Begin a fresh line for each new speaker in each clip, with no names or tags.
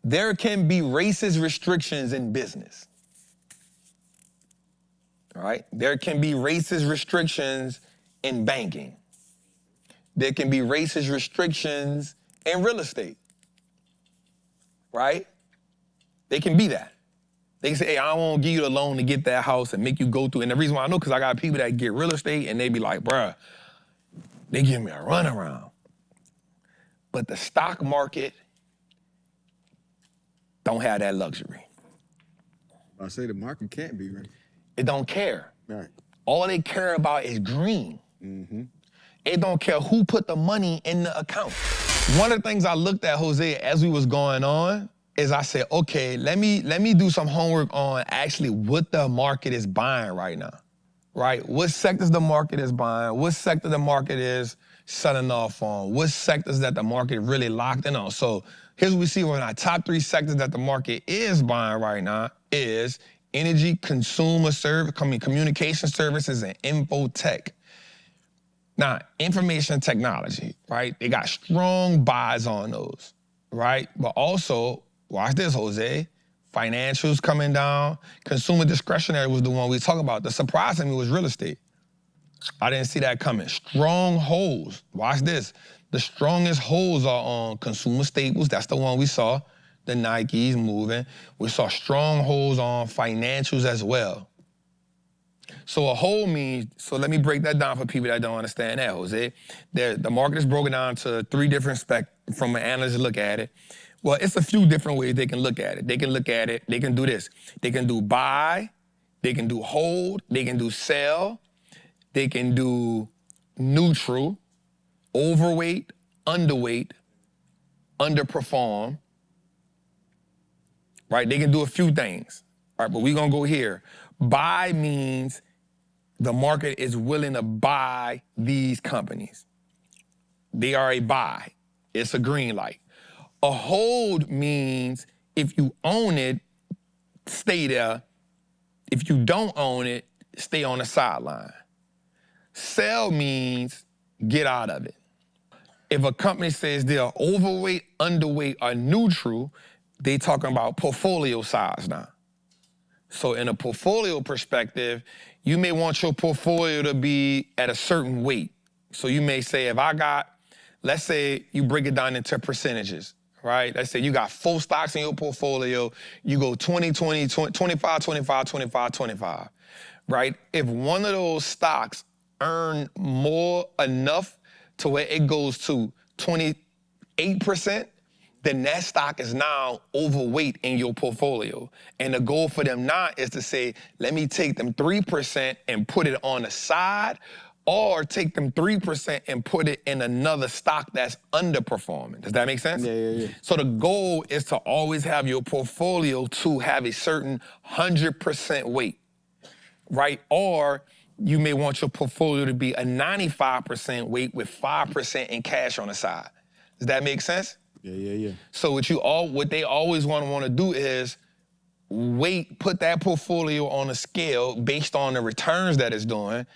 There can be racist restrictions in business. All right? There can be racist restrictions in banking. There can be racist restrictions in real estate. Right? They can be that. They can say, hey, I don't want to give you the loan to get that house and make you go through. And the reason why I know, because I got people that get real estate and they be like, bruh, they give me a runaround. But the stock market don't have that luxury.
I say the market can't be right.
It don't care.
Right.
All they care about is green.
Mm-hmm.
It don't care who put the money in the account. One of the things I looked at, Jose, as we was going on, is I said, okay, let me do some homework on actually what the market is buying right now, right? What sectors the market is buying, what sector the market is selling off on, what sectors that the market really locked in on. So here's what we see when our top 3 sectors that the market is buying right now is energy, consumer service, communication services, and info tech. Now, information technology, right? They got strong buys on those, right? But also, watch this, Jose. Financials coming down. Consumer discretionary was the one we talked about. The surprise to me was real estate. I didn't see that coming. Strong holds. Watch this. The strongest holds are on consumer staples. That's the one we saw. The Nikes moving. We saw strong holds on financials as well. So a hold means, so let me break that down for people that don't understand that, Jose. The market is broken down to 3 different from an analyst look at it. Well, it's a few different ways they can look at it. They can look at it, they can do this. They can do buy, they can do hold, they can do sell, they can do neutral, overweight, underweight, underperform, right? They can do a few things, all right? But we're gonna go here. Buy means the market is willing to buy these companies. They are a buy. It's a green light. A hold means if you own it, stay there. If you don't own it, stay on the sideline. Sell means get out of it. If a company says they're overweight, underweight, or neutral, they talking about portfolio size now. So in a portfolio perspective, you may want your portfolio to be at a certain weight. So you may say, if I got, let's say you break it down into percentages, right? Let's say you got 4 stocks in your portfolio, you go 20, 20, 20 25, 25, 25, 25, right? If one of those stocks earn more enough to where it goes to 28%, then that stock is now overweight in your portfolio. And the goal for them now is to say, let me take them 3% and put it on the side, or take them 3% and put it in another stock that's underperforming. Does that make sense?
Yeah.
So the goal is to always have your portfolio to have a certain 100% weight, right? Or you may want your portfolio to be a 95% weight with 5% in cash on the side. Does that make sense?
Yeah.
So what they always want to do is put that portfolio on a scale based on the returns that it's doing.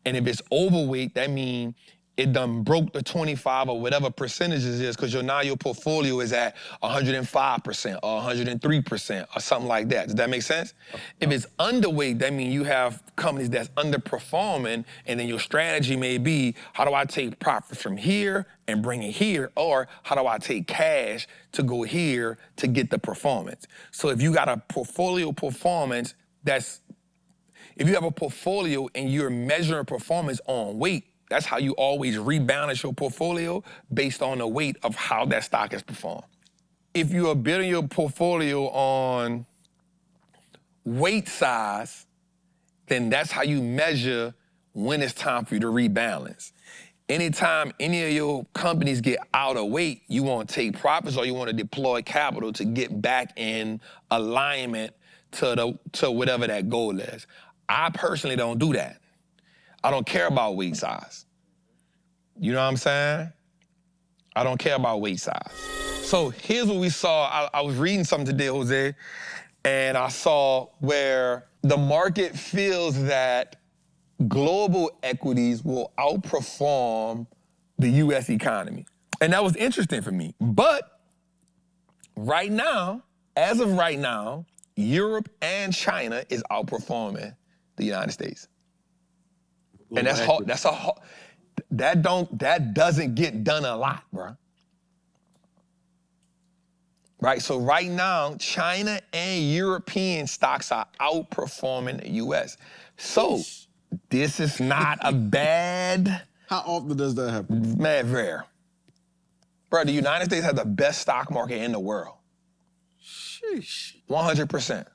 And if it's overweight, that means it done broke the 25 or whatever percentages is, because now your portfolio is at 105% or 103% or something like that. Does that make sense? If it's underweight, that means you have companies that's underperforming, and then your strategy may be, how do I take profit from here and bring it here? Or how do I take cash to go here to get the performance? So if you got a portfolio performance if you have a portfolio and you're measuring performance on weight, that's how you always rebalance your portfolio based on the weight of how that stock has performed. If you are building your portfolio on weight size, then that's how you measure when it's time for you to rebalance. Anytime any of your companies get out of weight, you want to take profits or you want to deploy capital to get back in alignment to whatever that goal is. I personally don't do that. I don't care about weight size. You know what I'm saying? I don't care about weight size. So here's what we saw. I was reading something today, Jose, and I saw where the market feels that global equities will outperform the U.S. economy. And that was interesting for me. But Right now, as of right now, Europe and China is outperforming the United States. And that's hard. That doesn't get done a lot, bro. Right, so right now, China and European stocks are outperforming the US. So this is not a bad...
How often does that happen?
Man, rare. Bro, the United States has the best stock market in the world.
Sheesh.
100%.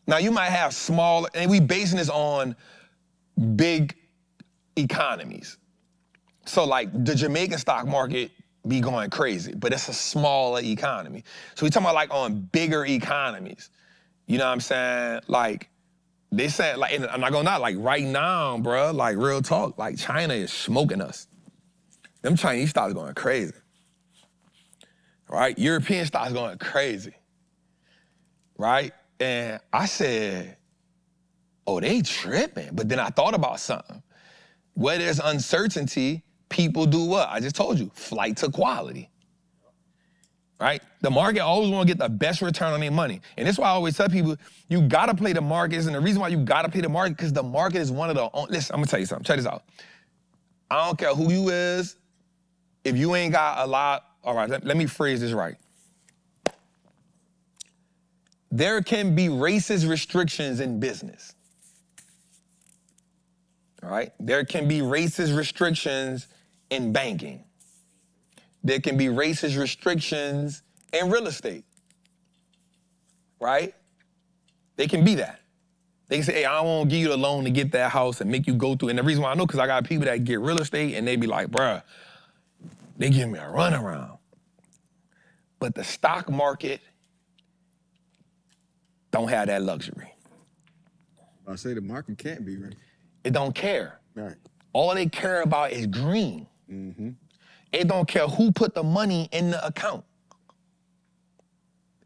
Now, you might have small, and we basing this on big economies. So, like, the Jamaican stock market be going crazy, but it's a smaller economy. So we talking about, like, on bigger economies. You know what I'm saying? Like, they said, like, and I'm not gonna lie, like, right now, bro, like, real talk, like, China is smoking us. Them Chinese stocks going crazy. Right? European stocks going crazy. Right? And I said, oh, they tripping. But then I thought about something. Where there's uncertainty, people do what? I just told you, flight to quality. Right? The market always want to get the best return on their money. And that's why I always tell people, you got to play the markets. And the reason why you got to play the market, because the market is one of the, listen, I'm going to tell you something. Check this out. I don't care who you is. If you ain't got a lot, all right, let me phrase this right. There can be racist restrictions in business. All right? There can be racist restrictions in banking. There can be racist restrictions in real estate. Right? They can be that. They can say, hey, I don't want to give you the loan to get that house and make you go through. And the reason why I know, because I got people that get real estate and they be like, bruh, they give me a runaround. But the stock market don't have that luxury.
I say the market can't be ready.
It don't care.
Right.
All they care about is green.
Mm-hmm.
It don't care who put the money in the account.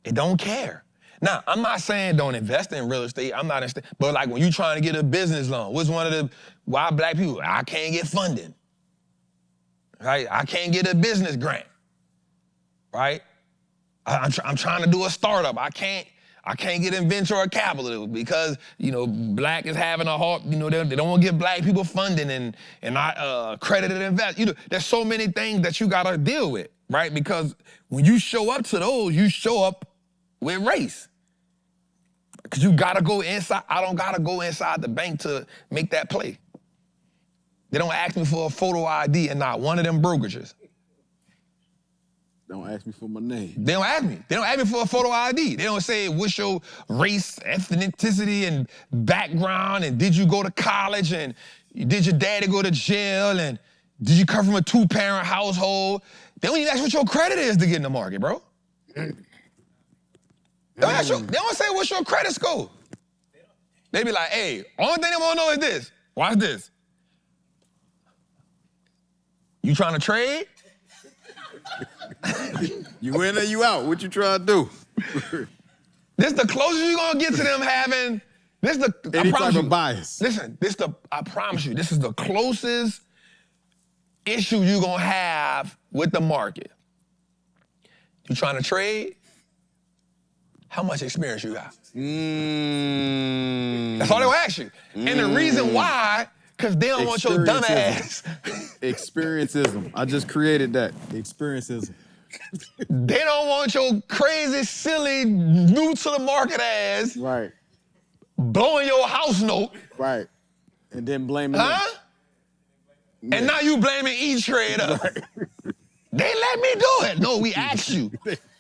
It don't care. Now, I'm not saying don't invest in real estate. I'm not, but like when you trying to get a business loan, what's one of the, why black people, I can't get funding. Right? I can't get a business grant. Right? I'm trying to do a startup. I can't get in venture capital because, you know, black is having a hard, you know, they don't want to give black people funding and not accredited invest. You know, there's so many things that you got to deal with, right? Because when you show up to those, you show up with race. Because you got to go inside. I don't got to go inside the bank to make that play. They don't ask me for a photo ID and not one of them brokerages.
Don't ask me for my name.
They don't ask me. They don't ask me for a photo ID. They don't say what's your race, ethnicity, and background, and did you go to college, and did your daddy go to jail, and did you come from a 2-parent household? They don't even ask what your credit is to get in the market, bro. They don't say what's your credit score. They be like, hey, only thing they want to know is this. Watch this. You trying to trade?
You in or you out? What you trying to do?
This the closest you're gonna get to them having. This the
any type of bias.
Listen, I promise you, this is the closest issue you're gonna have with the market. You trying to trade? How much experience you got? That's all they'll ask you. And the reason why, because they don't want your dumb ass.
Experiencism. I just created that. Experiencism.
They don't want your crazy, silly, new to the market ass.
Right.
Blowing your house note.
Right. And then blaming them.
Huh? Yeah. And now you blaming E-Trader.
Right.
They let me do it. No, we asked you.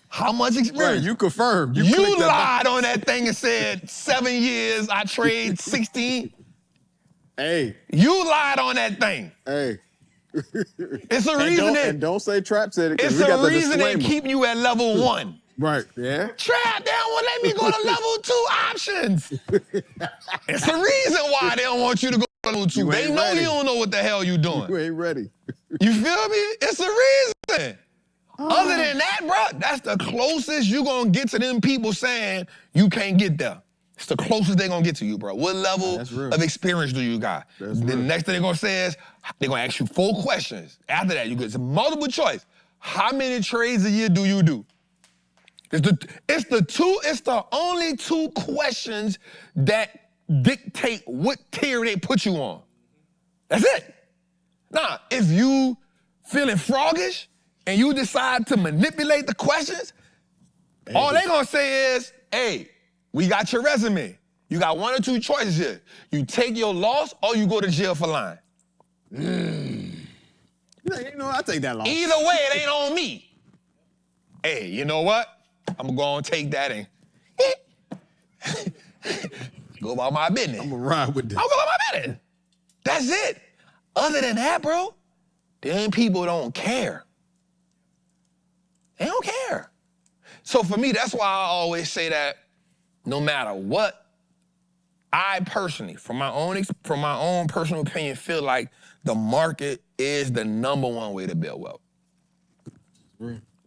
How much experience?
Right, you confirmed.
You lied on that thing and said 7 years, I trade 16.
Hey.
You lied on that thing.
Hey.
It's a reason
and don't say Trap said it.
It's
we got
a
the
reason they
disclaimer.
keep you at level 1.
Right, yeah.
Trap, they don't want to let me go to level 2 options. It's the reason why they don't want you to go to level 2. They know ready. You don't know what the hell you doing.
You ain't ready.
You feel me? It's the reason. Other than that, bro, that's the closest you gonna get to them people saying you can't get there. It's the closest they're gonna get to you, bro. What level of experience do you got? The next thing they're gonna say is, they're gonna ask you 4 questions. After that, you get some multiple choice. How many trades a year do you do? It's the only two questions that dictate what tier they put you on. That's it. Now, if you feeling froggish and you decide to manipulate the questions, all they gonna say is, hey, we got your resume. You got one or two choices here. You take your loss or you go to jail for lying.
You know, I take that loss.
Either way, it ain't on me. Hey, you know what? I'm gonna go and take that and go about my business.
I'm gonna ride with this.
I'll go about my business. That's it. Other than that, bro, them people don't care. They don't care. So for me, that's why I always say that no matter what, I personally, from my own personal opinion, feel like the market is the #1 way to build wealth.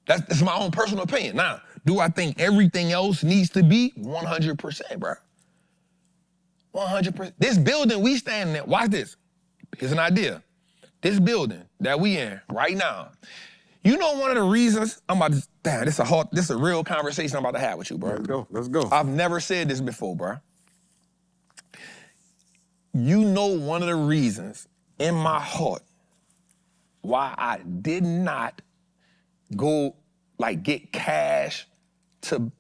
That's my own personal opinion. Now, do I think everything else needs to be? 100%, bro. 100%. This building we standing in, watch this. Here's an idea. This building that we in right now, you know one of the reasons, this is a real conversation I'm about to have with you, bro.
Let's go.
I've never said this before, bro. You know one of the reasons in my heart why I did not go get cash to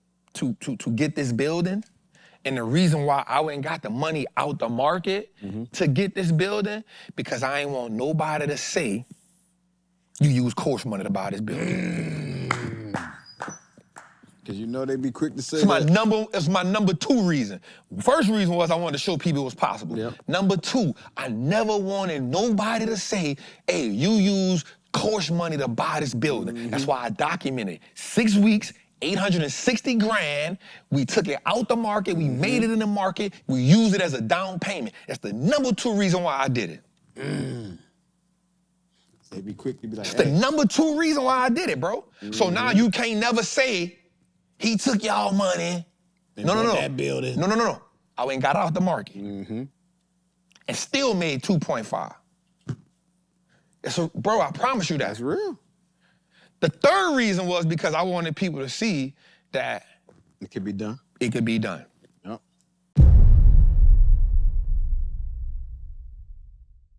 get this building, and the reason why I went and got the money out the market to get this building, because I ain't want nobody to say you use course money to buy this building.
Because you know they be quick to say
It's my number 2 reason. First reason was I wanted to show people it was possible.
Yep.
Number 2, I never wanted nobody to say, hey, you use course money to buy this building. That's why I documented 6 weeks, 860 grand. We took it out the market. We made it in the market. We used it as a down payment. That's the number 2 reason why I did it.
They be quick to be like,
That's the number 2 reason why I did it, bro. So now you can't never say, he took y'all money. No.
That building.
No. I went and got out the market. And still made 2.5. So, bro, I promise you that.
That's real.
The third reason was because I wanted people to see that
It could be done.
it could be done.